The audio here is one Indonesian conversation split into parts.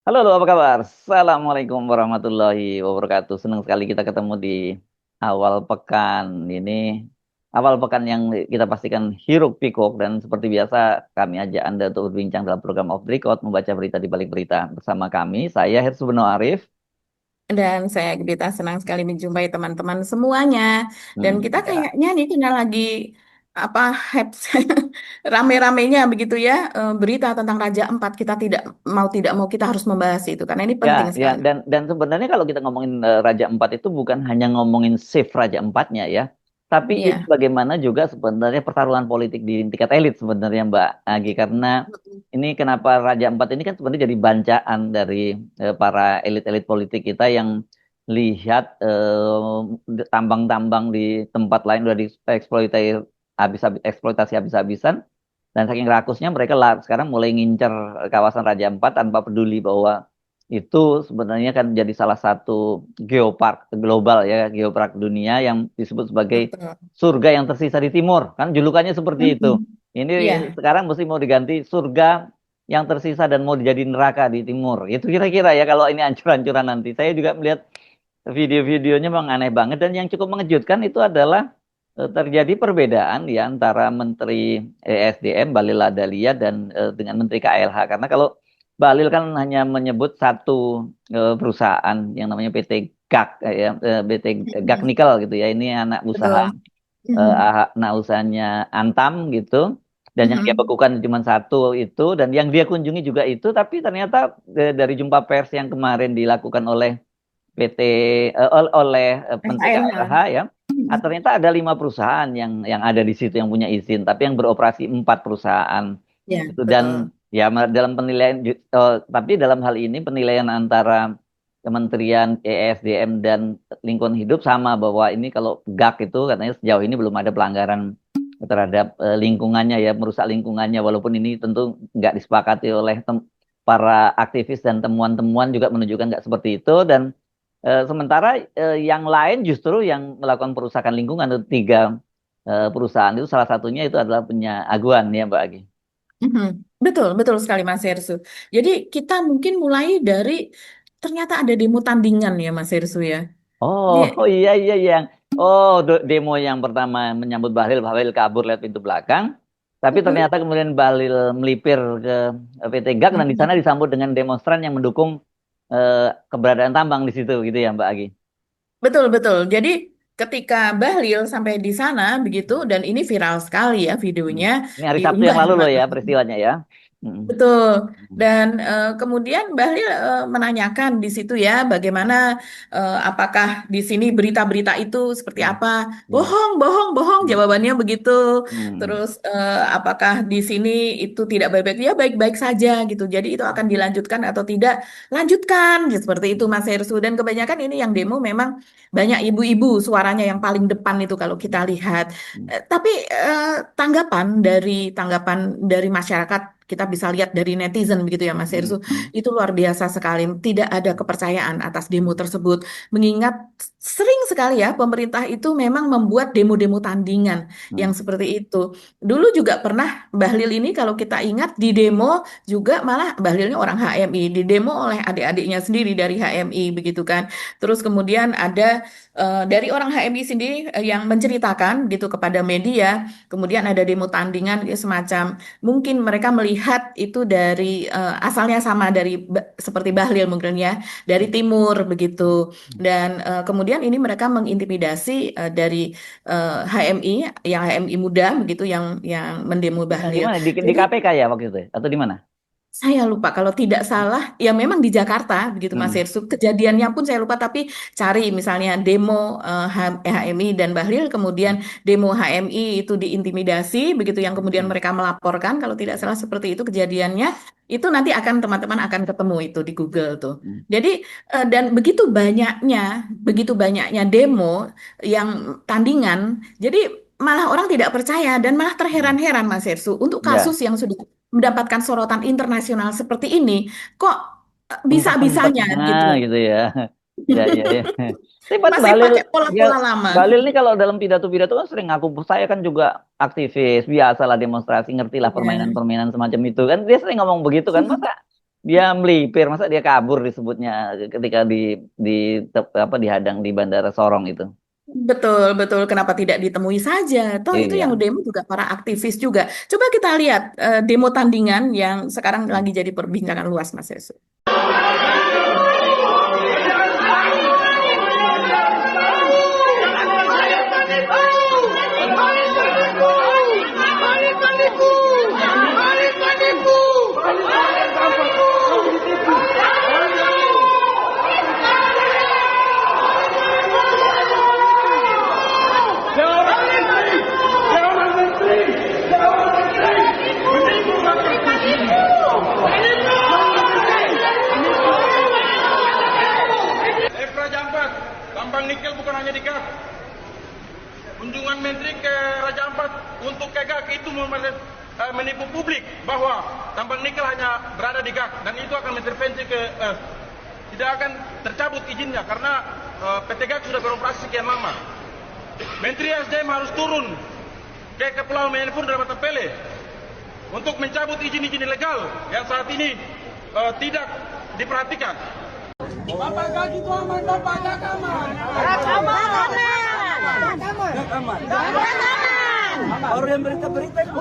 Halo, halo, apa kabar? Assalamualaikum warahmatullahi wabarakatuh. Senang sekali kita ketemu di awal pekan ini. Awal pekan yang kita pastikan hiruk pikuk dan seperti biasa kami ajak Anda untuk berbincang dalam program Off the Record, membaca berita di balik berita bersama kami. Saya Hersubeno Arif. Dan saya Gita senang sekali menjumpai teman-teman semuanya. Dan kita Ya. kayaknya nih kena lagi apa hype rame-ramenya begitu ya, berita tentang Raja Empat. Kita tidak mau kita harus membahas itu karena ini Ya, penting ya, sekali. dan sebenarnya kalau kita ngomongin Raja Empat itu bukan hanya ngomongin shift Raja Empatnya ya, tapi ini Iya. bagaimana juga sebenarnya pertaruhan politik di tingkat elit sebenarnya Mbak Agi, karena ini kenapa Raja Empat ini kan sebenarnya jadi bancaan dari para elit-elit politik kita yang lihat tambang-tambang di tempat lain udah dieksploitasi eksploitasi habis-habisan, dan saking rakusnya mereka sekarang mulai ngincer kawasan Raja Empat tanpa peduli bahwa itu sebenarnya kan jadi salah satu geopark global ya, geopark dunia yang disebut sebagai Betul. surga yang tersisa di timur. Kan julukannya seperti itu. Mm-mm. Ini Iya. sekarang mesti mau diganti surga yang tersisa dan mau dijadiin neraka di timur. Itu kira-kira ya kalau ini ancur-ancuran nanti. Saya juga melihat video-videonya memang aneh banget, dan yang cukup mengejutkan itu adalah terjadi perbedaan ya antara Menteri ESDM Bahlil Ladalia dan dengan Menteri KLH, karena kalau Bahlil kan hanya menyebut satu perusahaan yang namanya PT GAK ya, PT GAK Mm-mm. Nikel gitu ya, ini anak usaha Betul. Mm-mm. anak usahanya Antam gitu, dan yang dia Mm-mm. bekukan cuma satu itu, dan yang dia kunjungi juga itu, tapi ternyata dari jumpa pers yang kemarin dilakukan oleh PT oleh Menteri KLH SALH. ya. Ternyata ada 5 perusahaan yang ada di situ yang punya izin, tapi yang beroperasi 4 perusahaan Ya, itu. Dan betul. ya dalam penilaian, tapi dalam hal ini penilaian antara Kementerian ESDM dan Lingkungan Hidup sama, bahwa ini kalau GAK itu katanya sejauh ini belum ada pelanggaran terhadap lingkungannya ya, merusak lingkungannya, walaupun ini tentu nggak disepakati oleh para aktivis, dan temuan-temuan juga menunjukkan nggak seperti itu. Dan sementara yang lain justru yang melakukan perusakan lingkungan itu 3 perusahaan itu, salah satunya itu adalah punya Aguan ya Mbak Agi. Mhm. Betul, betul sekali Mas Hersu. Jadi kita mungkin mulai dari ternyata ada demo tandingan ya Mas Hersu ya. Oh, Di, oh iya iya iya. Oh, demo yang pertama menyambut Bahlil, Bahlil kabur lewat pintu belakang. Tapi Mhm. ternyata kemudian Bahlil melipir ke PT GAK, dan di sana Mhm. disambut dengan demonstran yang mendukung eh, keberadaan tambang di situ gitu ya Mbak Agi. Betul, betul. Jadi ketika Bahlil sampai di sana begitu dan ini viral sekali ya Hmm. videonya Ini hari Sabtu yang diunggah di lalu loh ya mana-mana. peristiwanya ya. Hmm. Betul. Hmm. Dan kemudian Bahlil menanyakan di situ ya, bagaimana apakah di sini berita-berita itu seperti Hmm. apa? Hmm. Bohong, bohong, bohong. Hmm. Jawabannya begitu. Hmm. Terus apakah di sini itu tidak baik-baik? Ya baik-baik saja gitu. Jadi itu akan dilanjutkan atau tidak? Lanjutkan. Ya, seperti itu Mas Hersu. Dan kebanyakan ini yang demo memang banyak ibu-ibu suaranya yang paling depan itu kalau kita lihat. Hmm. Tapi tanggapan dari masyarakat kita bisa lihat dari netizen begitu ya Mas Hmm. Hersu, Hmm. itu luar biasa sekali. Tidak ada kepercayaan atas demo tersebut. Mengingat sering sekali ya pemerintah itu memang membuat demo-demo tandingan Hmm. yang seperti itu. Dulu juga pernah Bahlil ini kalau kita ingat di demo juga malah Bahlilnya orang HMI, di demo oleh adik-adiknya sendiri dari HMI begitu kan. Terus kemudian ada dari orang HMI sendiri yang menceritakan gitu kepada media, kemudian ada demo tandingan ya, semacam mungkin mereka melihat itu dari asalnya sama dari seperti Bahlil mungkin ya dari timur begitu dan kemudian ini mereka mengintimidasi dari HMI yang HMI muda begitu yang mendemo Yang di Bahlil. mana? Di Jadi KPK ya waktu itu ya? Atau di mana? saya lupa kalau tidak salah ya memang di Jakarta begitu Mas Hmm. Hersuk. Kejadiannya pun saya lupa tapi cari misalnya demo HMI dan Bahlil kemudian demo HMI itu diintimidasi begitu yang kemudian Hmm. mereka melaporkan kalau tidak salah seperti itu kejadiannya itu nanti akan teman-teman akan ketemu itu di Google tuh. Hmm. Jadi dan begitu banyaknya demo yang tandingan. Jadi malah orang tidak percaya dan malah Hmm. terheran-heran Mas Hersu untuk kasus Ya, yang sudah mendapatkan sorotan internasional seperti ini, kok bisa-bisanya sempet-sempetnya gitu. gitu ya. Ya, ya, ya. Tapi kan Masih Balil, pakai ya, pola-pola lama. Balil ini kalau dalam pidato-pidato kan sering ngaku, saya kan juga aktivis, biasalah demonstrasi, ngertilah Iya. permainan-permainan semacam itu kan. Dia sering ngomong begitu kan. Masa Dia melipir, masa dia kabur disebutnya ketika di dihadang di Bandara Sorong itu. Betul, betul. Kenapa tidak ditemui saja? Toh itu yang Iya. demo juga para aktivis juga. Coba kita lihat demo tandingan yang sekarang lagi jadi perbincangan luas, Mas Yesus. Raja Ampat, tambang nikel bukan hanya di GAK. Kunjungan Menteri ke Raja Ampat untuk ke GAK itu menipu publik bahwa tambang nikel hanya berada di GAK dan itu akan mengintervensi ke tidak akan tercabut izinnya karena PT GAK sudah beroperasi sekian lama. Menteri SDM harus turun ke Kepulauan Menyelipur dan Batam Pele untuk mencabut izin-izin ilegal yang saat ini tidak diperhatikan. Bapak GAK itu aman, Bapak GAK aman. Aman. Orang yang berita-berita itu.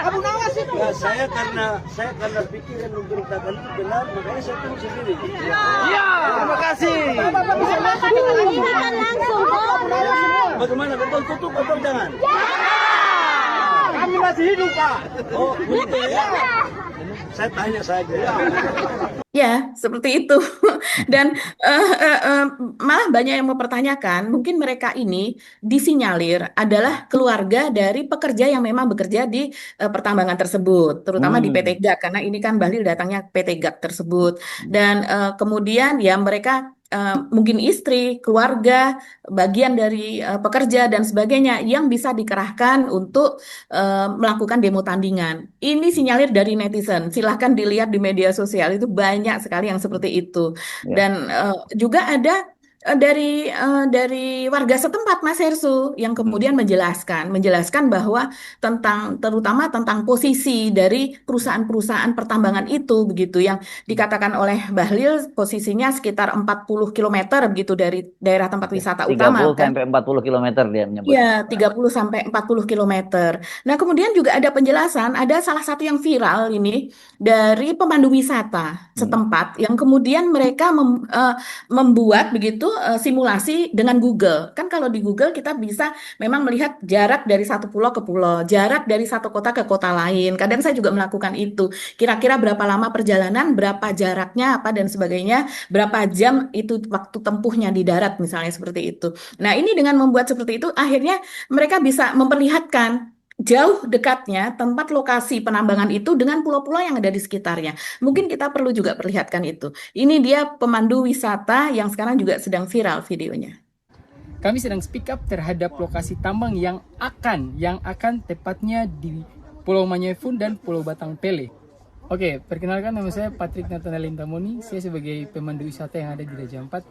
Abu Nawas itu. Ya, saya karena pikiran memberitakan itu benar, makanya saya turun sendiri. Iya. Terima kasih. Bapak bisa masuk langsung. Bagaimana? Betul tutup atau jangan? Kami masih hidup, Pak. Oh, begitu ya. Saya tanya saja. Ya, seperti itu. Dan malah banyak yang mempertanyakan, mungkin mereka ini disinyalir adalah keluarga dari pekerja yang memang bekerja di pertambangan tersebut, terutama di PT GAK, karena ini kan Bahlil datangnya PT GAK tersebut. Dan kemudian ya mereka mungkin istri, keluarga, bagian dari pekerja dan sebagainya yang bisa dikerahkan untuk melakukan demo tandingan. Ini sinyalir dari netizen. Silahkan dilihat di media sosial itu banyak sekali yang seperti itu. Ya. Dan juga ada dari warga setempat, Mas Hersu, yang kemudian menjelaskan bahwa terutama tentang posisi dari perusahaan-perusahaan pertambangan itu begitu yang dikatakan oleh Bahlil posisinya sekitar 40 kilometer begitu dari daerah tempat wisata utama 30 kan. sampai 40 kilometer dia menyebut. Ya, 30 sampai 40 kilometer. Nah, kemudian juga ada penjelasan, ada salah satu yang viral ini dari pemandu wisata setempat yang kemudian mereka membuat begitu simulasi dengan Google. Kan kalau di Google kita bisa memang melihat jarak dari satu pulau ke pulau, jarak dari satu kota ke kota lain. Kadang saya juga melakukan itu. Kira-kira berapa lama perjalanan, berapa jaraknya, apa dan sebagainya, berapa jam itu waktu tempuhnya di darat misalnya seperti itu. Nah, ini dengan membuat seperti itu, akhirnya mereka bisa memperlihatkan jauh dekatnya tempat lokasi penambangan itu dengan pulau-pulau yang ada di sekitarnya. Mungkin kita perlu juga perlihatkan itu. Ini dia pemandu wisata yang sekarang juga sedang viral videonya. Kami sedang speak up terhadap lokasi tambang yang akan tepatnya di Pulau Manyefun dan Pulau Batang Pele. Oke, perkenalkan nama saya Patrick Nathanael Intamoni. Saya sebagai pemandu wisata yang ada di Raja Ampat.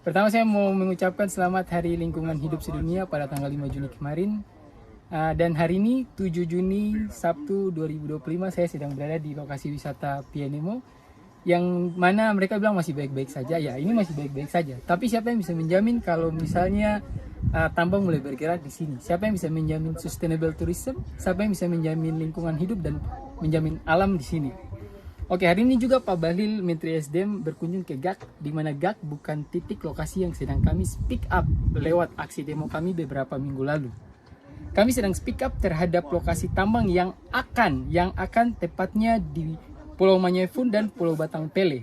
Pertama saya mau mengucapkan selamat Hari Lingkungan Hidup Sedunia pada tanggal 5 Juni kemarin. Dan hari ini 7 Juni Sabtu 2025 saya sedang berada di lokasi wisata Pienemo yang mana mereka bilang masih baik-baik saja. Ya, ini masih baik-baik saja. Tapi siapa yang bisa menjamin kalau misalnya tambang mulai bergerak di sini? Siapa yang bisa menjamin sustainable tourism? Siapa yang bisa menjamin lingkungan hidup dan menjamin alam di sini? Oke, hari ini juga Pak Bahlil, Menteri SDM berkunjung ke GAK, di mana GAK bukan titik lokasi yang sedang kami speak up lewat aksi demo kami beberapa minggu lalu. Kami sedang speak up terhadap lokasi tambang yang akan tepatnya di Pulau Manyefun dan Pulau Batang Pele.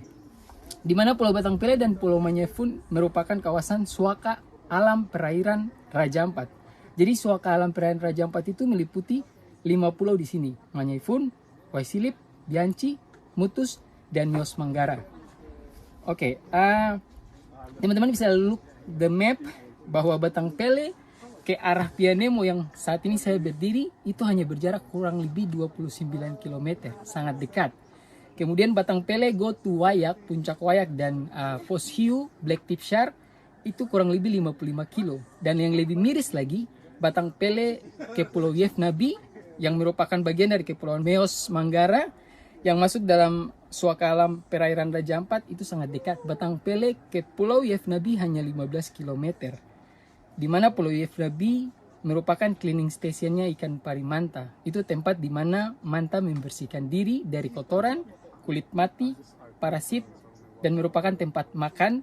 Di mana Pulau Batang Pele dan Pulau Manyefun merupakan kawasan suaka alam perairan Raja Ampat. Jadi suaka alam perairan Raja Ampat itu meliputi 5 pulau di sini, Manyefun, Waisilip, Bianci, Mutus, dan Yos Manggara. Oke, teman-teman bisa look the map bahwa Batang Pele ke arah Pienemo yang saat ini saya berdiri itu hanya berjarak kurang lebih 29 km, sangat dekat. Kemudian Batang Pele go to Wayak, Puncak Wayak dan Pos Hiu, Black Tip Shark itu kurang lebih 55 kilo. Dan yang lebih miris lagi, Batang Pele ke Pulau Yef Nabi yang merupakan bagian dari Kepulauan Meos Manggara yang masuk dalam suaka alam perairan Raja Ampat itu sangat dekat. Batang Pele ke Pulau Yefnabi hanya 15 km. Di mana Pulau Yefnabi merupakan cleaning stationnya ikan pari manta. Itu tempat di mana manta membersihkan diri dari kotoran, kulit mati, parasit, dan merupakan tempat makan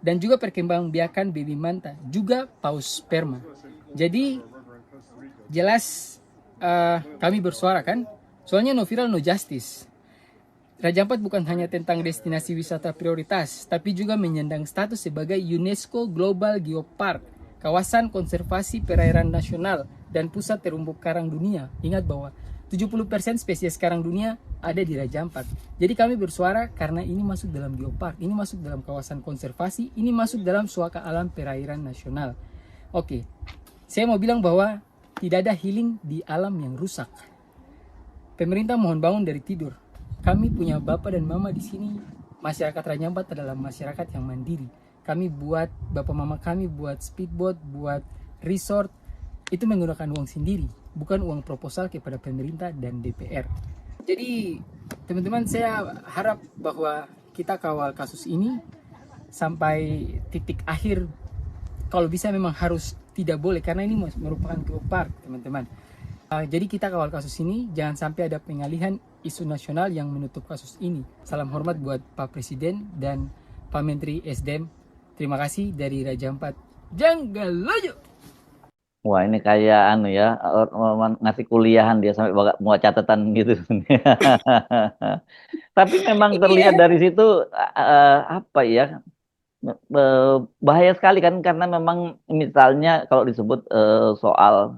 dan juga perkembangbiakan baby manta, juga paus sperma. Jadi jelas kami bersuara kan, soalnya no viral no justice. Raja Ampat bukan hanya tentang destinasi wisata prioritas, tapi juga menyandang status sebagai UNESCO Global Geopark, kawasan konservasi perairan nasional, dan pusat terumbu karang dunia. Ingat bahwa 70% spesies karang dunia ada di Raja Ampat. Jadi kami bersuara karena ini masuk dalam geopark, ini masuk dalam kawasan konservasi, ini masuk dalam suaka alam perairan nasional. Oke, saya mau bilang bahwa tidak ada healing di alam yang rusak. Pemerintah mohon bangun dari tidur. Kami punya bapak dan mama di sini. Masyarakat Raja Ampat adalah masyarakat yang mandiri. Kami buat, bapak mama kami buat speedboat, buat resort, itu menggunakan uang sendiri, bukan uang proposal kepada pemerintah dan DPR. Jadi teman-teman, saya harap bahwa kita kawal kasus ini sampai titik akhir. Kalau bisa memang harus tidak boleh, karena ini merupakan geopark teman-teman. Jadi kita kawal kasus ini, jangan sampai ada pengalihan isu nasional yang menutup kasus ini. Salam hormat buat Pak Presiden dan Pak Menteri SDM. Terima kasih dari Raja Ampat. Janggaloyo. Wah, ini kayak ngasih kuliahan dia sampai buat catatan gitu. Tapi memang terlihat dari situ apa ya, bahaya sekali kan, karena memang misalnya kalau disebut soal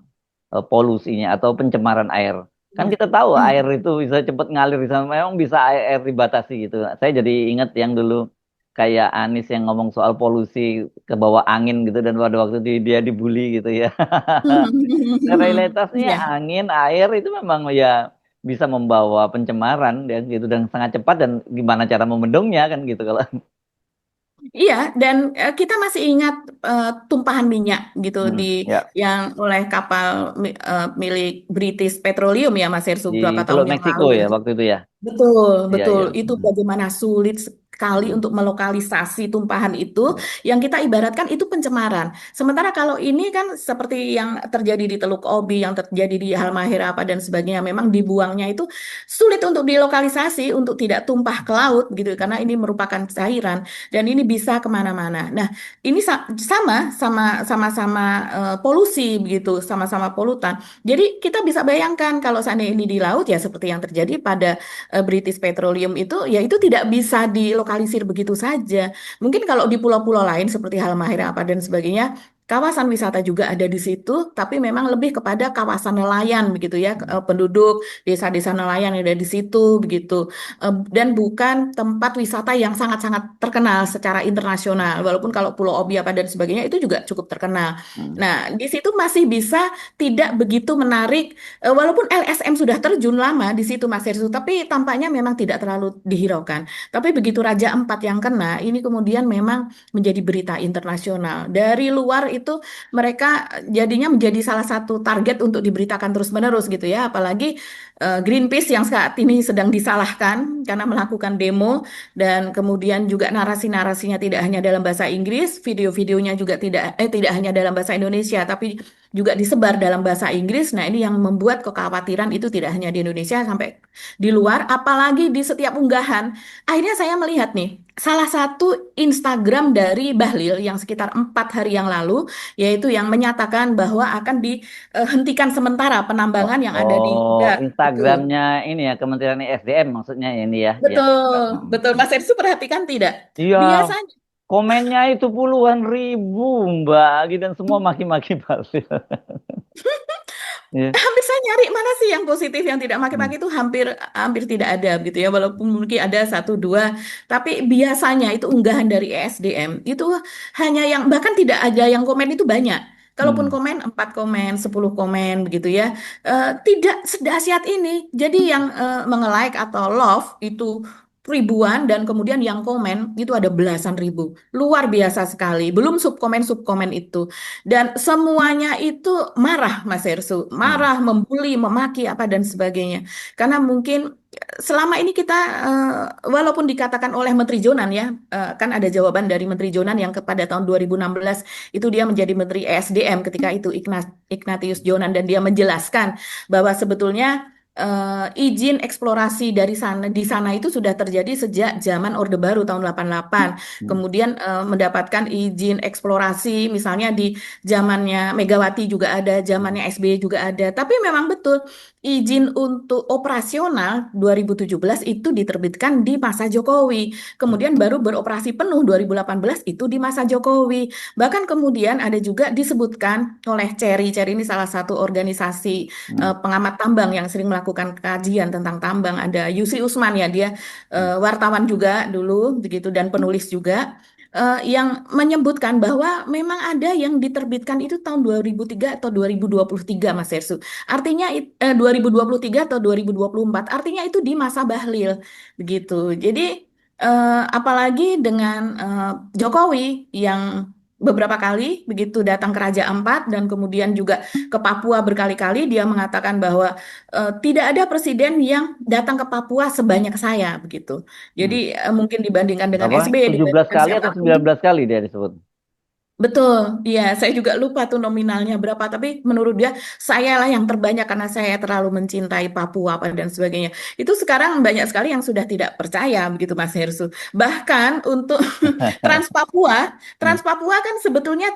polusinya atau pencemaran air, kan kita tahu air itu bisa cepat ngalir di sana, memang bisa air dibatasi gitu. Saya jadi ingat yang dulu kayak Anies yang ngomong soal polusi ke bawah angin gitu, dan pada waktu dia dibully gitu ya. Realitasnya Iya. angin, air itu memang ya bisa membawa pencemaran dan gitu, dan sangat cepat, dan gimana cara membendungnya kan gitu kalau. Iya, dan kita masih ingat tumpahan minyak gitu Ya, yang oleh kapal milik British Petroleum ya, Mas Hersuk, di beberapa Teluk tahun yang Meksiko lalu ya itu. waktu itu ya. Betul, Iya, betul. iya. Itu bagaimana sulit sekali untuk melokalisasi tumpahan itu, yang kita ibaratkan itu pencemaran. Sementara kalau ini kan seperti yang terjadi di Teluk Obi, yang terjadi di Halmahera apa dan sebagainya, memang dibuangnya itu sulit untuk dilokalisasi, untuk tidak tumpah ke laut gitu, karena ini merupakan cairan dan ini bisa kemana-mana. Nah, ini sama-sama polusi begitu, sama-sama polutan. Jadi kita bisa bayangkan kalau seandainya ini di laut ya seperti yang terjadi pada British Petroleum itu, ya itu tidak bisa dilokalisir begitu saja. Mungkin kalau di pulau-pulau lain seperti Halmahera apa dan sebagainya, kawasan wisata juga ada di situ, tapi memang lebih kepada kawasan nelayan begitu ya, penduduk desa-desa nelayan yang ada di situ begitu. Dan bukan tempat wisata yang sangat-sangat terkenal secara internasional. Walaupun kalau Pulau Obi apa dan sebagainya itu juga cukup terkenal. Nah, di situ masih bisa tidak begitu menarik. Walaupun LSM sudah terjun lama di situ Mas Hersu, tapi tampaknya memang tidak terlalu dihiraukan. Tapi begitu Raja Ampat yang kena, ini kemudian memang menjadi berita internasional. Dari luar itu mereka jadinya menjadi salah satu target untuk diberitakan terus-menerus gitu ya. Apalagi Greenpeace yang saat ini sedang disalahkan karena melakukan demo, dan kemudian juga narasi-narasinya tidak hanya dalam bahasa Inggris, video-videonya juga tidak hanya dalam bahasa Indonesia, tapi juga disebar dalam bahasa Inggris. Nah, ini yang membuat kekhawatiran itu tidak hanya di Indonesia, sampai di luar, apalagi di setiap unggahan. Akhirnya saya melihat nih, salah satu Instagram dari Bahlil yang sekitar 4 hari yang lalu, yaitu yang menyatakan bahwa akan dihentikan sementara penambangan yang ada di Oh, Gak. Betul. Instagramnya ini ya, Kementerian SDM maksudnya ini ya. Ya. Betul, betul. Mas Ersu perhatikan tidak? Iya, Biasanya komennya itu puluhan ribu, Mbak, gitu, dan semua maki-maki Bahlil. Ya. hampir saya nyari mana sih yang positif, yang tidak Hmm. maki-maki itu hampir hampir tidak ada gitu ya, walaupun mungkin ada satu dua, tapi biasanya itu unggahan dari ESDM itu hanya yang bahkan tidak ada yang komen itu banyak. Kalaupun Hmm. komen 4 komen, 10 komen begitu ya. Tidak sedahsyat ini. Jadi yang menge-like atau love itu ribuan dan kemudian yang komen itu ada belasan ribu. Luar biasa sekali. Belum subkomen-subkomen itu. Dan semuanya itu marah Mas Hersu, Hmm. marah, membuli, memaki apa dan sebagainya. Karena mungkin selama ini kita walaupun dikatakan oleh Menteri Jonan ya, kan ada jawaban dari Menteri Jonan yang kepada tahun 2016 itu dia menjadi Menteri ESDM ketika itu Ignatius Jonan dan dia menjelaskan bahwa sebetulnya izin eksplorasi dari sana di sana itu sudah terjadi sejak zaman Orde Baru tahun 88. Hmm. Kemudian mendapatkan izin eksplorasi misalnya di zamannya Megawati juga ada, zamannya SBY juga ada. Tapi memang betul izin untuk operasional 2017 itu diterbitkan di masa Jokowi. Kemudian baru beroperasi penuh 2018 itu di masa Jokowi. Bahkan kemudian ada juga disebutkan oleh Cherry. Cherry ini salah satu organisasi Hmm. pengamat tambang yang sering melakukan kajian tentang tambang. Ada Yusi Usman ya, dia Hmm. wartawan juga dulu begitu dan penulis juga yang menyebutkan bahwa memang ada yang diterbitkan itu tahun 2003 atau 2023 Mas Hersu. Artinya 2023 atau 2024. Artinya itu di masa Bahlil begitu. Jadi apalagi dengan Jokowi yang beberapa kali begitu datang ke Raja Ampat dan kemudian juga ke Papua berkali-kali dia mengatakan bahwa tidak ada presiden yang datang ke Papua sebanyak saya begitu. Hmm. Jadi mungkin dibandingkan dengan Berapa? SBY, 17 dibandingkan kali atau siapapun. 19 kali dia disebut? Betul, iya, saya juga lupa tuh nominalnya berapa, tapi menurut dia saya lah yang terbanyak karena saya terlalu mencintai Papua apa dan sebagainya. Itu sekarang banyak sekali yang sudah tidak percaya begitu Mas Hersu. Bahkan untuk Trans Papua, Hmm. Trans Papua kan sebetulnya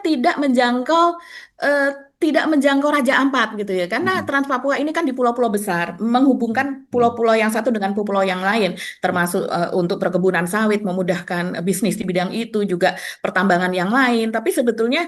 eh, tidak menjangkau Raja Ampat gitu ya. Karena Hmm. Trans Papua ini kan di pulau-pulau besar, menghubungkan Hmm. pulau-pulau yang satu dengan pulau yang lain, termasuk untuk perkebunan sawit, memudahkan bisnis di bidang itu juga pertambangan yang lain. Tapi sebetulnya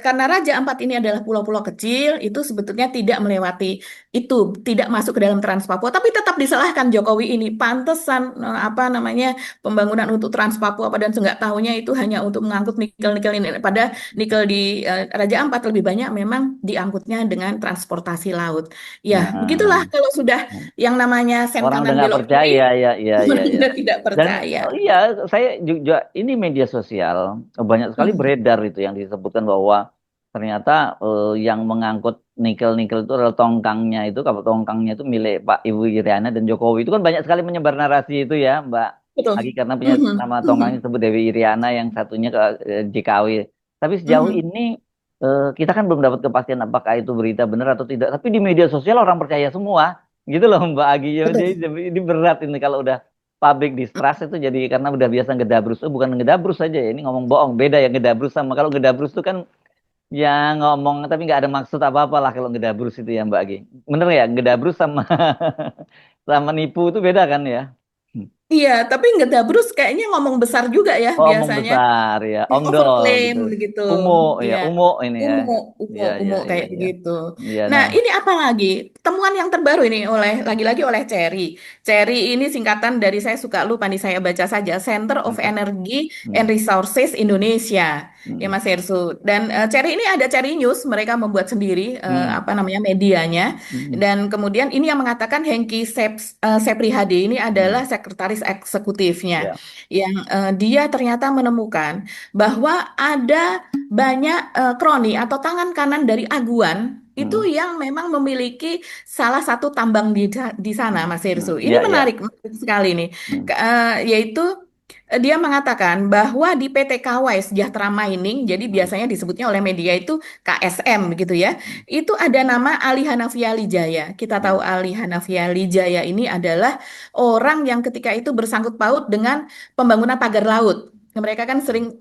karena Raja Ampat ini adalah pulau-pulau kecil, itu sebetulnya tidak melewati itu, tidak masuk ke dalam Trans Papua. Tapi tetap disalahkan Jokowi ini. Pantesan apa namanya pembangunan untuk Trans Papua pada nggak tahunya itu hanya untuk mengangkut nikel-nikel ini. Pada nikel di Raja Ampat lebih banyak memang diangkutnya dengan transportasi laut. Ya, begitulah Nah, kalau sudah yang namanya sen orang udah kanan nggak belok percaya kiri, ya, ya, ya, ya. sudah tidak Dan percaya. oh iya, saya juga ini media sosial banyak sekali Hmm. beredar itu yang disebutkan bahwa ternyata yang mengangkut nikel-nikel itu adalah tongkangnya itu, kapal tongkangnya itu milik Pak Ibu Iriana dan Jokowi. Itu kan banyak sekali menyebar narasi itu ya, Mbak Agi, Betul. karena punya Mhm. nama tongkangnya Mhm. disebut Dewi Iriana, yang satunya ke JKW. Tapi sejauh Mhm. ini kita kan belum dapat kepastian apakah itu berita benar atau tidak. Tapi di media sosial orang percaya semua, gitu loh Mbak Agi. Jadi Betul. ini berat ini kalau udah public distrust itu, jadi karena udah biasa ngedabrus. Bukan ngedabrus saja ya, ini ngomong bohong. Beda ya ngedabrus sama kalau ngedabrus itu kan ya ngomong tapi nggak ada maksud apa-apa lah kalau ngedabrus itu ya Mbak Agi. Bener ya ngedabrus sama sama nipu itu beda kan ya? Iya, tapi Ngedabrus kayaknya ngomong besar juga ya Oh, omong biasanya. besar ya, omdol Overclaim gitu. begitu. Umo ya, Ya, umo ini ya. umo, Iya, iya, iya, kayak iya. begitu. Iya, Nah, nah. ini apa lagi? Temuan yang terbaru ini lagi-lagi oleh Cherry. Cherry ini singkatan dari saya suka lupa nih saya baca saja Center of Hmm, Energy and hmm, Resources Indonesia. Ya hmm, Mas Hersu. Dan Cherry ini ada Cherry News, mereka membuat sendiri hmm, apa namanya medianya. hmm, Dan kemudian ini yang mengatakan Hengki Seprihadi ini adalah hmm. sekretaris eksekutifnya Ya. yang dia ternyata menemukan bahwa ada banyak kroni atau tangan kanan dari Aguan itu Hmm, yang memang memiliki salah satu tambang di sana, hmm, Mas hmm. Hirsu. Ini Ya, ya. menarik sekali nih, Hmm, yaitu dia mengatakan bahwa di PT KW Sejahtera Mining, jadi hmm, biasanya disebutnya oleh media itu KSM begitu ya, itu ada nama Ali Hanafiya Lijaya. Kita hmm, tahu Ali Hanafiya Lijaya ini adalah orang yang ketika itu bersangkut paut dengan pembangunan pagar laut. Mereka kan sering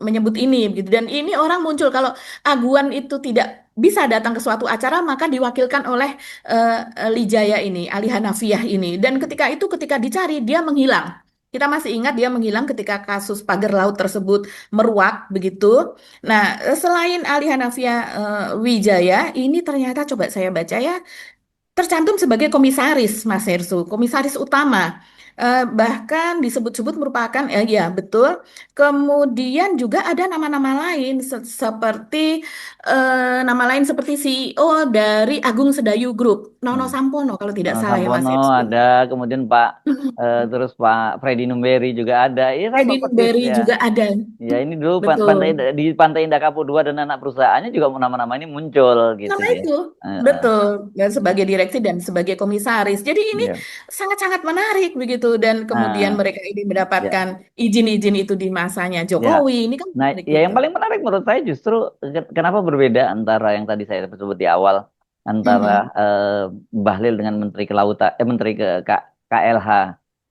menyebut ini gitu. Dan ini orang muncul kalau Aguan itu tidak bisa datang ke suatu acara maka diwakilkan oleh Lijaya ini, Ali Hanafiyah ini. Dan ketika dicari dia menghilang. Kita masih ingat dia menghilang ketika kasus pagar laut tersebut meruak begitu. Nah, selain Ali Hanafiyah Wijaya, ini ternyata coba saya baca ya tercantum sebagai komisaris Mas Hersu, komisaris utama. Bahkan disebut-sebut merupakan, ya betul. Kemudian juga ada nama-nama lain seperti nama lain seperti CEO dari Agung Sedayu Group, Nono Hmm. Sampono kalau tidak salah ya Mas Sampono Ersu. ada, kemudian terus Pak Freddy Numberi juga ada. Iya sama Freddie persis Numberi ya. juga ada, Ya ini dulu pantai betul. di Pantai Indah Kapuk 2 dan anak perusahaannya juga nama-nama ini muncul gitu Nama dia. itu, Heeh. betul. Dan sebagai direksi dan sebagai komisaris. Jadi ini Iya. sangat-sangat menarik begitu. Dan kemudian Nah, mereka ini ya, mendapatkan izin-izin itu di masanya ya. Jokowi. Ini kan Nah, menarik ya gitu. yang paling menarik menurut saya justru kenapa berbeda antara yang tadi saya sebut di awal antara Mhm. Bahlil dengan Menteri Kelautan, Menteri KLH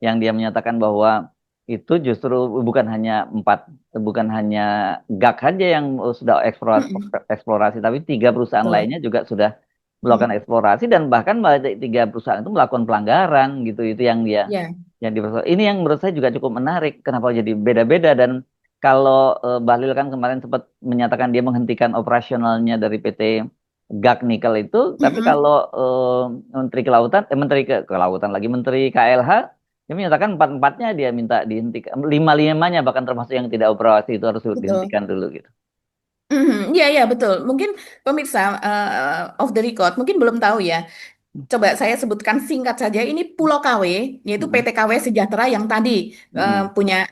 yang dia menyatakan bahwa itu justru bukan hanya bukan hanya GAK saja yang sudah Mhm. eksplorasi, tapi tiga perusahaan Betul. lainnya juga sudah melakukan Mhm. eksplorasi dan bahkan tiga perusahaan itu melakukan pelanggaran gitu. Itu yang dia Ya, ini yang menurut saya juga cukup menarik. Kenapa jadi beda-beda dan kalau Bahlil kan kemarin sempat menyatakan dia menghentikan operasionalnya dari PT GAK Nikel itu, tapi Mhm. kalau Menteri Kelautan, Menteri Kelautan lagi Menteri KLH, dia menyatakan empat-empatnya dia minta dihentikan, lima-limanya bahkan termasuk yang tidak operasi itu harus betul. dihentikan dulu gitu. Mhm. Iya, iya, betul. Mungkin pemirsa off the record mungkin belum tahu ya. Coba saya sebutkan singkat saja. Ini Pulau KW, yaitu Mm-mm. PT KW Sejahtera yang tadi Mm-mm. punya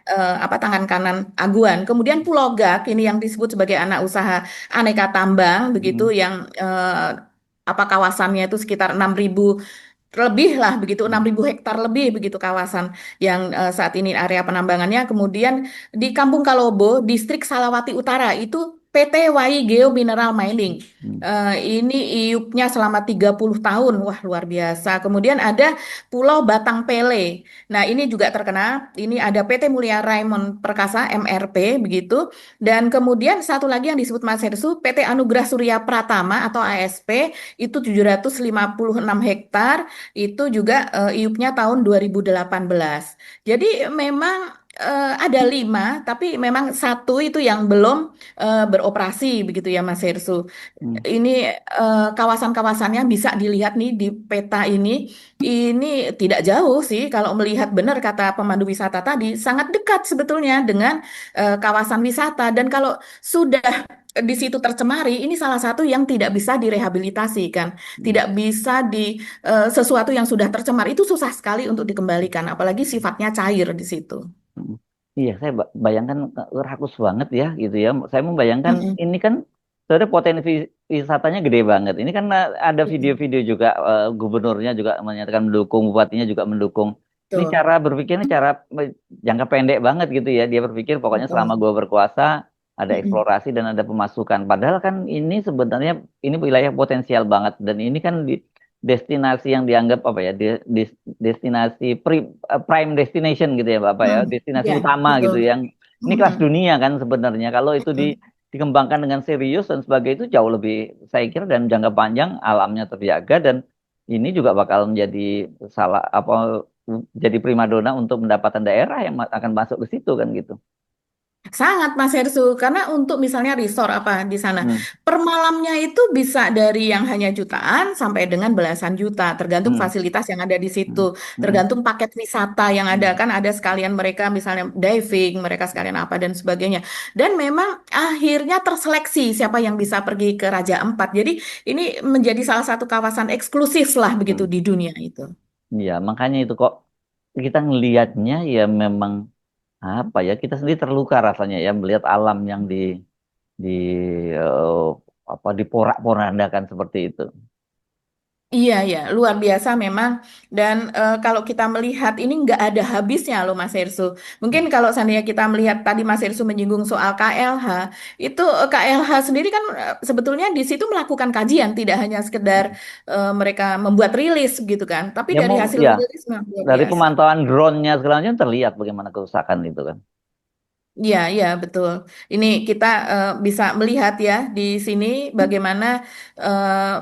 apa tangan kanan Aguan. Kemudian Pulau GAK ini yang disebut sebagai anak usaha aneka tambang, begitu Mm-mm. yang apa kawasannya itu sekitar 6.000 lebih lah begitu, 6.000 hektar lebih begitu kawasan yang saat ini area penambangannya. Kemudian di Kampung Kalobo, Distrik Salawati Utara itu PT Wai Geo Mineral Mining. Mm-mm. Ini iupnya selama 30 tahun. Wah, luar biasa. Kemudian ada Pulau Batang Pele. Nah, ini juga terkena. Ini ada PT Mulia Raymond Perkasa MRP begitu. Dan kemudian satu lagi yang disebut Mas Hersu, PT Anugerah Surya Pratama atau ASP itu 756 hektar. Itu juga iupnya tahun 2018. Jadi memang ada 5, tapi memang satu itu yang belum beroperasi begitu ya Mas Hersu. Mm. Ini kawasan-kawasannya bisa dilihat nih di peta ini. Ini tidak jauh sih kalau melihat benar kata pemandu wisata tadi, sangat dekat sebetulnya dengan kawasan wisata. Dan kalau sudah di situ tercemari, ini salah satu yang tidak bisa direhabilitasi kan, Mm. tidak bisa sesuatu yang sudah tercemar itu susah sekali untuk dikembalikan, apalagi sifatnya cair di situ. Mm. Iya, saya bayangkan rakus banget ya gitu ya. Saya membayangkan Mm-mm. ini kan sebenarnya potensi wisatanya gede banget. Ini kan ada Mm-mm. video-video juga gubernurnya juga menyatakan mendukung, bupatinya juga mendukung. Ini Betul, cara berpikirnya cara jangka pendek banget gitu ya. Dia berpikir pokoknya selama betul. gua berkuasa ada Mm-mm. eksplorasi dan ada pemasukan. Padahal kan ini sebenarnya ini wilayah potensial banget dan ini kan di destinasi yang dianggap apa ya destinasi prime destination gitu ya Bapak ya, Mm. destinasi Ya, utama betul. gitu yang ini kelas Mm-mm. dunia kan sebenarnya. Kalau itu Mm-mm. dikembangkan dengan serius dan sebagainya itu jauh lebih saya kira dan jangka panjang alamnya terjaga dan ini juga bakal menjadi salah apa jadi primadona untuk pendapatan daerah yang akan masuk ke situ kan gitu. Sangat Mas Hersu, karena untuk misalnya resort apa di sana, Hmm, per malamnya itu bisa dari yang hanya jutaan sampai dengan belasan juta, tergantung hmm, fasilitas yang ada di situ, hmm, hmm, tergantung paket wisata yang ada, hmm, kan ada sekalian mereka misalnya diving, mereka sekalian apa dan sebagainya. Dan memang akhirnya terseleksi siapa yang bisa pergi ke Raja Ampat. Jadi ini menjadi salah satu kawasan eksklusif lah begitu hmm. di dunia itu. Ya, makanya itu kok kita ngelihatnya ya memang apa ya kita sendiri terluka rasanya ya melihat alam yang di eh, apa diporak-porandakan seperti itu. Iya, ya, luar biasa memang. Dan kalau kita melihat ini nggak ada habisnya loh Mas Hersu. Mungkin kalau seandainya kita melihat tadi Mas Hersu menyinggung soal KLH, itu KLH sendiri kan sebetulnya di situ melakukan kajian, tidak hanya sekedar mereka membuat rilis gitu kan. Tapi Ya dari mau hasil ya rilis memang luar dari biasa. pemantauan drone-nya segala macam terlihat bagaimana kerusakan itu kan. Iya, iya, betul. Ini kita bisa melihat ya di sini bagaimana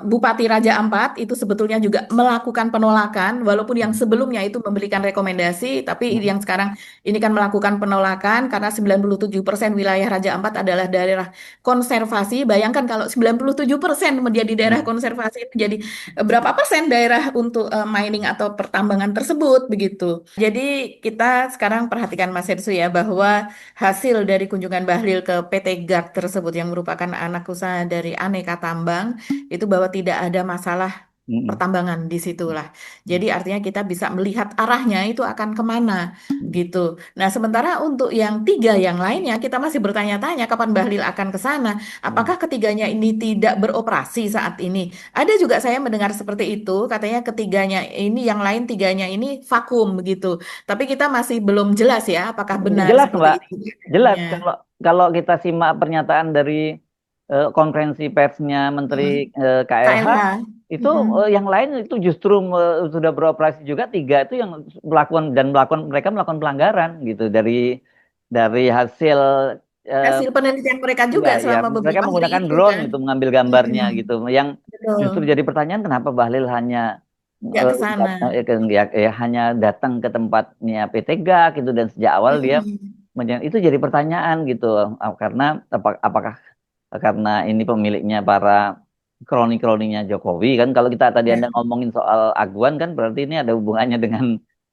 Bupati Raja Ampat itu sebetulnya juga melakukan penolakan, walaupun yang sebelumnya itu memberikan rekomendasi, tapi yang sekarang ini kan melakukan penolakan karena 97% wilayah Raja Ampat adalah daerah konservasi. Bayangkan kalau 97% menjadi daerah konservasi, itu jadi berapa persen daerah untuk mining atau pertambangan tersebut begitu. Jadi kita sekarang perhatikan Mas Hersu ya bahwa hasil dari kunjungan Bahlil ke PT GAK tersebut yang merupakan anak usaha dari Aneka Tambang itu bahwa tidak ada masalah Mm-mm. pertambangan di situlah. Jadi artinya kita bisa melihat arahnya itu akan kemana gitu. Nah, sementara untuk yang tiga yang lainnya kita masih bertanya-tanya kapan Bahlil akan ke sana. Apakah ketiganya ini tidak beroperasi saat ini? Ada juga saya mendengar seperti itu, katanya ketiganya ini yang lain tiganya ini vakum begitu. Tapi kita masih belum jelas ya apakah benar Jelas seperti Mbak, itu. jelas Ya. kalau kalau kita simak pernyataan dari konferensi persnya Menteri Mm. KLH KLH. itu Mm-mm. yang lain itu justru sudah beroperasi juga, tiga itu yang melakukan mereka melakukan pelanggaran gitu dari hasil eh, Hasil penelitian mereka ya juga ya selama mereka beberapa hari menggunakan itu drone kan. itu mengambil gambarnya Mm-mm. gitu, yang Betul. justru jadi pertanyaan kenapa Bahlil hanya Nggak ke sana. hanya datang ke tempatnya PT GAK gitu, dan sejak awal dia Mm-mm. itu jadi pertanyaan gitu. Karena apakah karena ini pemiliknya para kroni-kroninya Jokowi kan, kalau kita tadi Ya. Anda ngomongin soal aguan kan berarti ini ada hubungannya dengan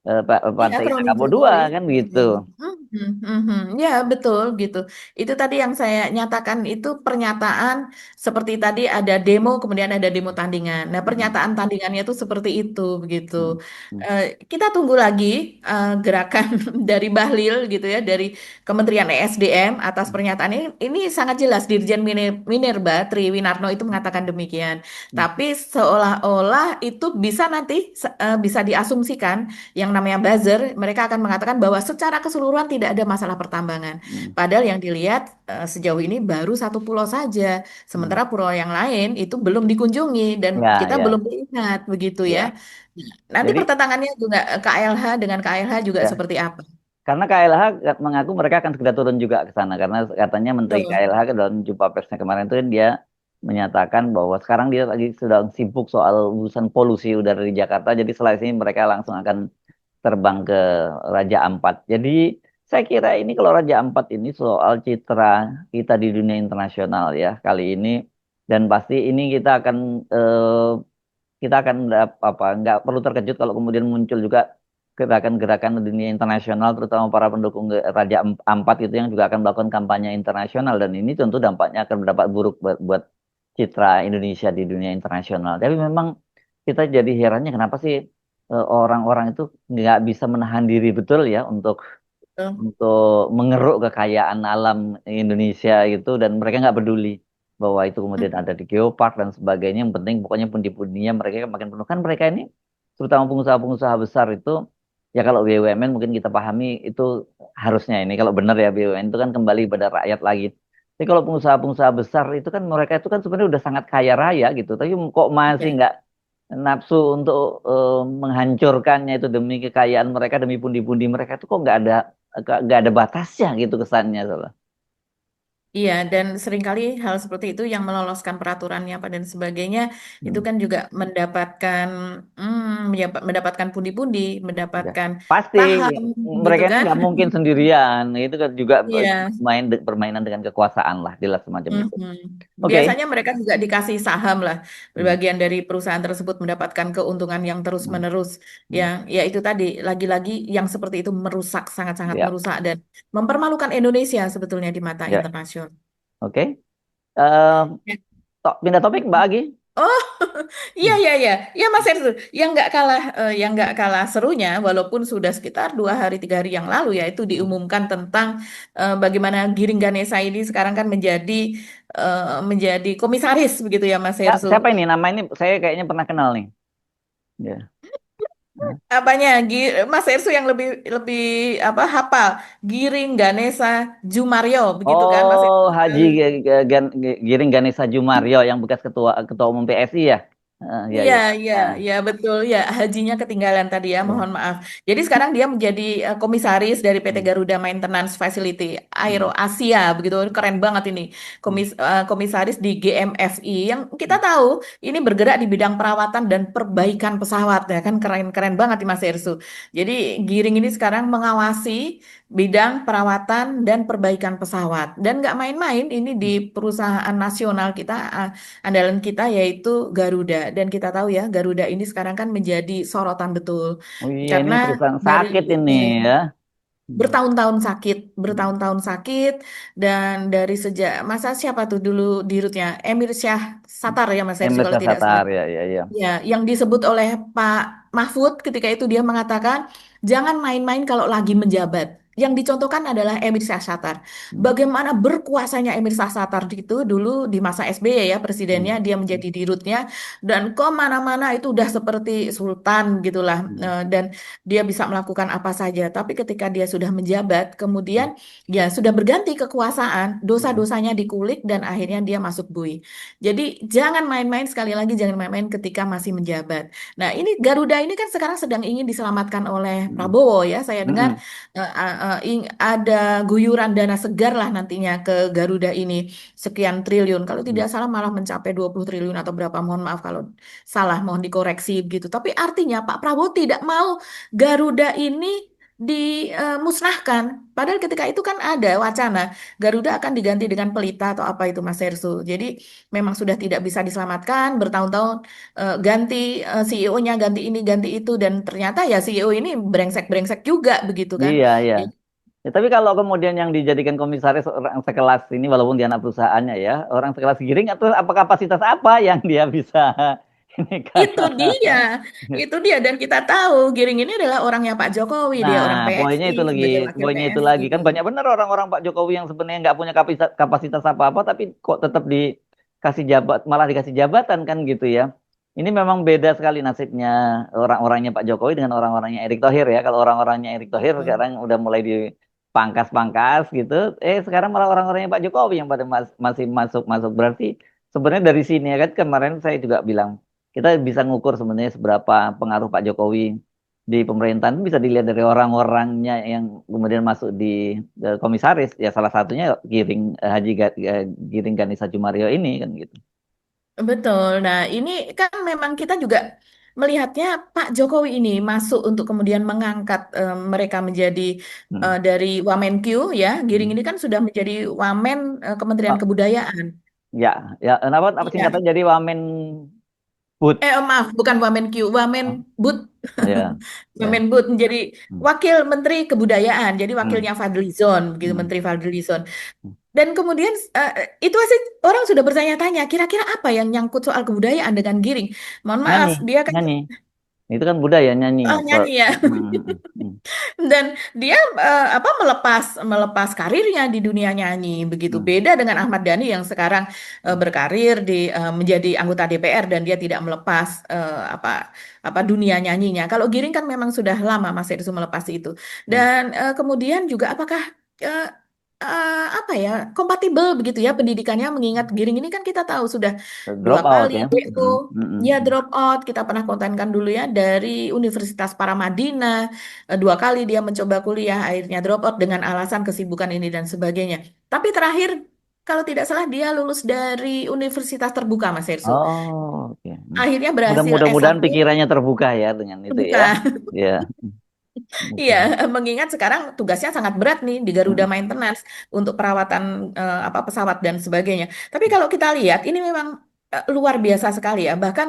Iya, Partai kroni Indonesia Dua Jokowi. kan gitu. Mhm. Mhm, mhm. Ya, betul gitu. Itu tadi yang saya nyatakan itu pernyataan seperti tadi ada demo, kemudian ada demo tandingan. Nah, Hmm, pernyataan tandingannya itu seperti itu begitu. hmm, hmm, Eh, kita tunggu lagi gerakan dari Bahlil gitu ya, dari Kementerian ESDM atas pernyataan ini. Ini sangat jelas Dirjen Minerba Tri Winarno itu mengatakan demikian. hmm, Tapi seolah-olah itu bisa nanti bisa diasumsikan yang namanya buzzer, mereka akan mengatakan bahwa secara keseluruhan tidak ada masalah pertambangan. hmm, Padahal yang dilihat sejauh ini baru satu pulau saja, hmm. sementara pulau yang lain itu belum dikunjungi dan Ya, kita belum ya, lihat begitu ya. ya. Nanti Jadi pertentangannya juga KLH dengan KLH juga ya, seperti apa? karena KLH mengaku mereka akan segera turun juga ke sana, karena katanya Menteri Betul. KLH ke dalam jumpa persnya kemarin itu kan dia menyatakan bahwa sekarang dia lagi sedang sibuk soal urusan polusi udara di Jakarta. Jadi setelah ini mereka langsung akan terbang ke Raja Ampat. Jadi saya kira ini kalau Raja Ampat ini soal citra kita di dunia internasional ya kali ini, dan pasti ini kita akan apa nggak perlu terkejut kalau kemudian muncul juga gerakan-gerakan di dunia internasional, terutama para pendukung Raja Ampat itu yang juga akan melakukan kampanye internasional, dan ini tentu dampaknya akan berdampak buruk buat citra Indonesia di dunia internasional. Tapi memang kita jadi herannya kenapa sih orang-orang itu nggak bisa menahan diri betul ya Betul. untuk mengeruk kekayaan alam Indonesia itu, dan mereka nggak peduli bahwa itu kemudian ada di geopark dan sebagainya. Yang penting pokoknya pundi-pundinya mereka makin penuh, kan mereka ini terutama pengusaha-pengusaha besar itu ya, kalau BUMN mungkin kita pahami itu harusnya ini kalau benar ya BUMN itu kan kembali pada rakyat lagi. Tapi kalau pengusaha-pengusaha besar itu kan mereka itu kan sebenarnya udah sangat kaya raya gitu, tapi kok masih Ya. nggak nafsu untuk menghancurkannya itu demi kekayaan mereka, demi pundi-pundi mereka itu kok nggak ada batasnya gitu kesannya soalnya. Iya, dan seringkali hal seperti itu yang meloloskan peraturannya apa dan sebagainya, itu Hmm. kan juga mendapatkan mendapatkan pundi-pundi, Ya. mendapatkan Pasti saham, gitu mereka ini kan? nggak mungkin sendirian, itu kan juga Iya. permainan dengan kekuasaan lah, jelas semacam itu. Mhm. Oke. Biasanya mereka juga dikasih saham lah, Hmm. bagian dari perusahaan tersebut mendapatkan keuntungan yang Hmm. terus-menerus, Hmm. yang ya itu tadi lagi-lagi yang seperti itu merusak, sangat-sangat Ya, merusak dan mempermalukan Indonesia sebetulnya di mata ya, internasional. oke. Eh, Ya. Pindah topik Mbak Agi. Oh, iya Hmm. iya iya, ya Mas Hersul, yang nggak kalah serunya, walaupun sudah sekitar 2 hari 3 hari yang lalu ya itu diumumkan tentang bagaimana Giring Ganesa ini sekarang kan menjadi komisaris begitu ya Mas Ya, Hersul. siapa ini? Nama ini saya kayaknya pernah kenal nih. Ya. Apanya, Mas Hersul yang lebih lebih apa hafal Giring Ganesa Jumario begitu kan Mas Oh, Hersul? Haji Giring Ganesa Jumario yang bekas ketua ketua umum PSI ya. Ya Iya, ya. iya, Nah, iya betul ya. Hajinya ketinggalan tadi ya, ya. mohon maaf. Jadi sekarang dia menjadi komisaris dari PT Hmm, Garuda Maintenance Facility Aero hmm, Asia, begitu keren banget ini. hmm, Komisaris di GMFI yang kita hmm, tahu ini bergerak di bidang perawatan dan perbaikan pesawat ya kan keren-keren banget nih Mas Ersu. Jadi Giring ini sekarang mengawasi bidang perawatan dan perbaikan pesawat dan nggak main-main ini di hmm. perusahaan nasional kita andalan kita yaitu Garuda dan kita tahu ya Garuda ini sekarang kan menjadi sorotan betul Oh iya, ini karena perusahaan dari sakit ini ya. Hmm, bertahun-tahun sakit, hmm. bertahun-tahun sakit dan dari sejak masa siapa tuh dulu dirutnya Emir Syah Satar ya Mas Hersi Emir kalau tidak salah. Syahsatar ya ya ya. Ya, yang disebut oleh Pak Mahfud ketika itu dia mengatakan jangan main-main kalau lagi menjabat. Yang dicontohkan adalah Emir Syahsatar. Hmm, Bagaimana berkuasanya Emir Syahsatar itu dulu di masa SBY ya presidennya hmm, dia menjadi dirutnya dan kemana-mana itu udah seperti sultan gitulah. hmm, Dan dia bisa melakukan apa saja. Tapi ketika dia sudah menjabat, hmm, kemudian ya sudah berganti kekuasaan, hmm, dosa-dosanya dikulik dan akhirnya dia masuk bui. Jadi jangan main-main sekali lagi jangan main-main ketika masih menjabat. Nah, ini Garuda ini kan sekarang sedang ingin diselamatkan oleh hmm, Prabowo ya. Saya hmm, dengar hmm, ada guyuran dana segar lah nantinya ke Garuda ini sekian triliun. Kalau hmm. tidak salah malah mencapai 20 triliun atau berapa. Mohon maaf kalau salah, mohon dikoreksi begitu. Tapi artinya Pak Prabowo tidak mau Garuda ini dimusnahkan. Padahal ketika itu kan ada wacana Garuda akan diganti dengan Pelita atau apa itu Mas Hersu. Jadi memang sudah tidak bisa diselamatkan bertahun-tahun ganti CEO-nya ganti ini ganti itu dan ternyata ya CEO ini brengsek-brengsek juga begitu kan. Iya iya. Jadi, Ya, tapi kalau kemudian yang dijadikan komisaris orang sekelas ini, walaupun dia anak perusahaannya ya, orang sekelas Giring, atau apa kapasitas apa yang dia bisa ini kan? itu dia dan kita tahu Giring ini adalah orangnya Pak Jokowi, dia Nah, orang poinnya PSI itu lagi, sebagai wakil poinnya itu PSI. lagi kan banyak benar orang-orang Pak Jokowi yang sebenarnya nggak punya kapasitas apa-apa, tapi kok tetap dikasih malah dikasih jabatan kan gitu ya. Ini memang beda sekali nasibnya orang-orangnya Pak Jokowi dengan orang-orangnya Erick Thohir ya. Kalau orang-orangnya Erick Thohir sekarang udah mulai dipangkas-pangkas gitu, sekarang malah orang-orangnya Pak Jokowi yang pada masih masuk-masuk. Berarti sebenarnya dari sini ya kan kemarin saya juga bilang kita bisa ngukur sebenarnya seberapa pengaruh Pak Jokowi di pemerintahan itu bisa dilihat dari orang-orangnya yang kemudian masuk di komisaris ya salah satunya Giring Ganesa Jumario ini kan gitu. Betul. Nah, ini kan memang kita juga melihatnya Pak Jokowi ini masuk untuk kemudian mengangkat mereka menjadi Hmm. dari Wamenkyu ya. Giring Hmm. ini kan sudah menjadi Wamen Kementerian Oh, Kebudayaan. ya ya apa Iya. singkatan jadi Wamen Bud Maaf, bukan Wamenkyu, oh, Wamenbud. ya ya. Wamenbud menjadi Hmm. Wakil Menteri Kebudayaan. Jadi Hmm. wakilnya Fadlizon, begitu Hmm. Menteri Fadlizon. Hmm. Dan kemudian itu sih orang sudah bertanya-tanya, kira-kira apa yang nyangkut soal kebudayaan dengan Giring? Mohon maaf, Nyanyi dia kan nyanyi itu kan budaya nyanyi nyanyi ya. Hmm, hmm, hmm, Dan dia apa melepas melepas karirnya di dunia nyanyi begitu hmm, beda dengan Ahmad Dhani yang sekarang berkarir menjadi anggota DPR dan dia tidak melepas apa apa dunia nyanyinya. Kalau Giring kan memang sudah lama Mas Edsu melepas itu. hmm. Dan kemudian juga apakah eh, apa ya kompatibel begitu ya pendidikannya mengingat Giring ini kan kita tahu sudah dua Drop out kali ya. DO Hmm, hmm, hmm, ya hmm. drop out kita pernah kontenkan dulu ya dari Universitas Paramadina. Dua kali dia mencoba kuliah, akhirnya drop out dengan alasan kesibukan ini dan sebagainya. Tapi terakhir, kalau tidak salah dia lulus dari Universitas Terbuka, Mas Hersu. Oh, oke. Hmm. Akhirnya berhasil Mudah-mudahan S1 pikirannya terbuka ya dengan itu ya. terbuka. Ya. Iya, Oke. mengingat sekarang tugasnya sangat berat nih di Garuda Hmm, Maintenance untuk perawatan apa pesawat dan sebagainya. Tapi kalau kita lihat ini memang luar biasa sekali ya. Bahkan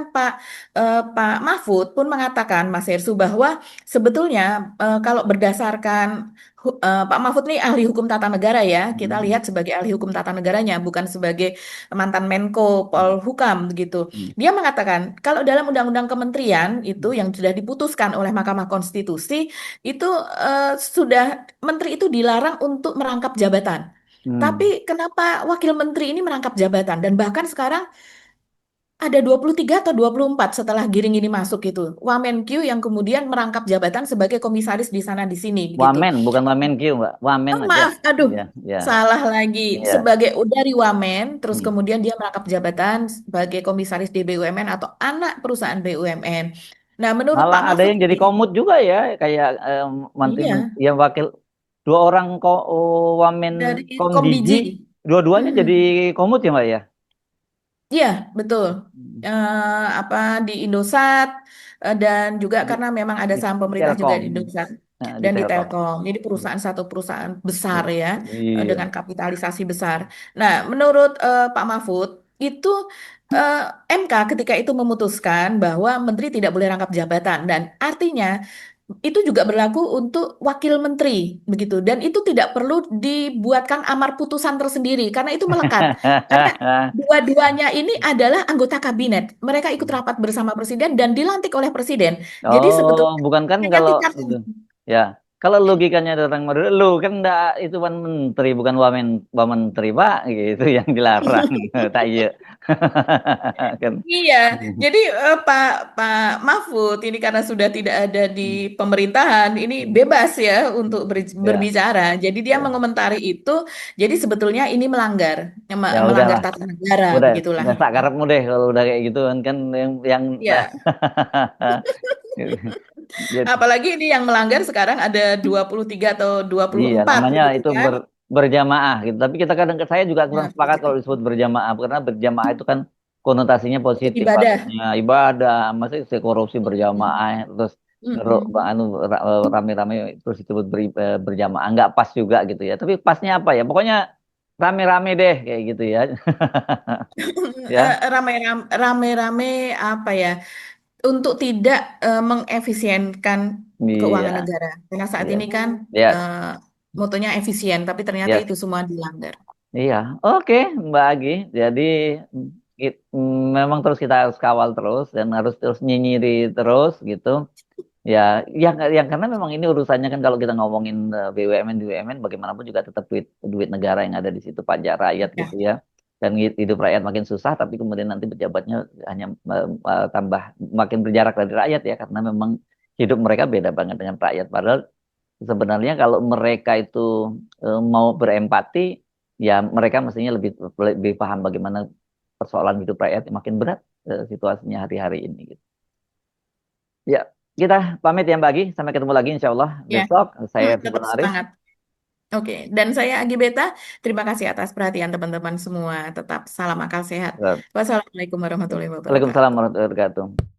Pak Mahfud pun mengatakan Mas Hersu bahwa sebetulnya kalau berdasarkan Pak Mahfud ini ahli hukum tata negara ya. Kita hmm, lihat sebagai ahli hukum tata negaranya bukan sebagai mantan Menko hmm, Polhukam begitu. hmm, Dia mengatakan kalau dalam undang-undang kementerian itu hmm, yang sudah diputuskan oleh Mahkamah Konstitusi itu sudah menteri itu dilarang untuk merangkap jabatan. Tapi hmm, kenapa wakil menteri ini merangkap jabatan? Dan bahkan sekarang ada 23 atau 24 setelah Giring ini masuk itu. Wamenkyu yang kemudian merangkap jabatan sebagai komisaris di sana di sini begitu. Wamen, bukan Wamenkyu, Mbak. Wamen Oh, aja. maaf, aduh, Ya, ya, salah lagi. iya. Sebagai dari Wamen, terus Hmm. kemudian dia merangkap jabatan sebagai komisaris di BUMN atau anak perusahaan BUMN. Nah, menurut Malah Pak ada Mahfud yang jadi ini, komut juga ya, kayak menteri iya, yang wakil dua orang Wamen dari Komdigi, Komdiji. dua-duanya Mm-mm. jadi komut ya, Mbak ya? Iya, betul. Hmm. Apa di Indosat dan juga Di, karena memang ada saham di pemerintah juga Telkom, di Indosat di dan di Telkom. Telkom. Jadi perusahaan satu perusahaan besar ya dengan Iya. kapitalisasi besar. Nah, menurut Pak Mahfud itu eh, MK ketika itu memutuskan bahwa menteri tidak boleh rangkap jabatan dan artinya itu juga berlaku untuk wakil menteri begitu dan itu tidak perlu dibuatkan amar putusan tersendiri karena itu melekat. Karena dua-duanya ini adalah anggota kabinet. Mereka ikut rapat bersama presiden dan dilantik oleh presiden. Jadi Oh, sebetulnya bukan kan hanya kalau tingkat itu. Ya, kalau logikanya dari orang Madura, lu kan enggak itu kan menteri bukan wamenteri, Pak, gitu yang dilarang. Tak iya. Kan. iya. Jadi Pak Pak Mahfud ini karena sudah tidak ada di pemerintahan, ini bebas ya untuk Ya, berbicara. Jadi dia ya. mengomentari itu. Jadi sebetulnya ini melanggar Ya melanggar udahlah. tata negara begitulah. Udah sak karepmu deh kalau udah kayak gitu kan yang Ya. Jadi, Apalagi ini yang melanggar sekarang ada 23 atau dua puluh iya, empat namanya begitu itu kan. berjamaah gitu. Tapi kita kadang saya juga kurang Nah, sepakat begitu. kalau disebut berjamaah karena berjamaah itu kan konotasinya Untuk positif, ibadah. artinya ibadah, masih korupsi berjamaah Mm-mm. terus Mm-mm. rame-rame terus disebut berjamaah nggak pas juga gitu ya. Tapi pasnya apa ya? Pokoknya rame-rame deh kayak gitu ya. Ya. Rame-rame apa ya? Untuk tidak mengefisienkan keuangan Iya, negara. Karena saat iya. ini kan Ya, eh, mutunya efisien, tapi ternyata ya. itu semua dilanggar. Iya, oke Mbak Agi. Jadi memang terus kita harus kawal terus dan harus terus nyinyiri terus gitu. Ya, yang karena memang ini urusannya kan kalau kita ngomongin BUMN, BUMN bagaimanapun juga tetap duit duit negara yang ada di situ, pajak rakyat Ya, gitu ya. Dan hidup rakyat makin susah, tapi kemudian nanti pejabatnya hanya tambah makin berjarak dari rakyat ya, karena memang hidup mereka beda banget dengan rakyat. Padahal sebenarnya kalau mereka itu mau berempati, ya mereka mestinya lebih lebih paham bagaimana persoalan hidup rakyat yang makin berat situasinya hari-hari ini. Gitu. Ya, kita pamit ya Mbak Agi. Sampai ketemu lagi insya Allah ya, besok. Saya Rifan tetap Aris. semangat. Oke, dan saya Agi Beta. Terima kasih atas perhatian teman-teman semua. Tetap salam akal sehat. Wassalamualaikum warahmatullahi Waalaikumsalam wabarakatuh. warahmatullahi wabarakatuh.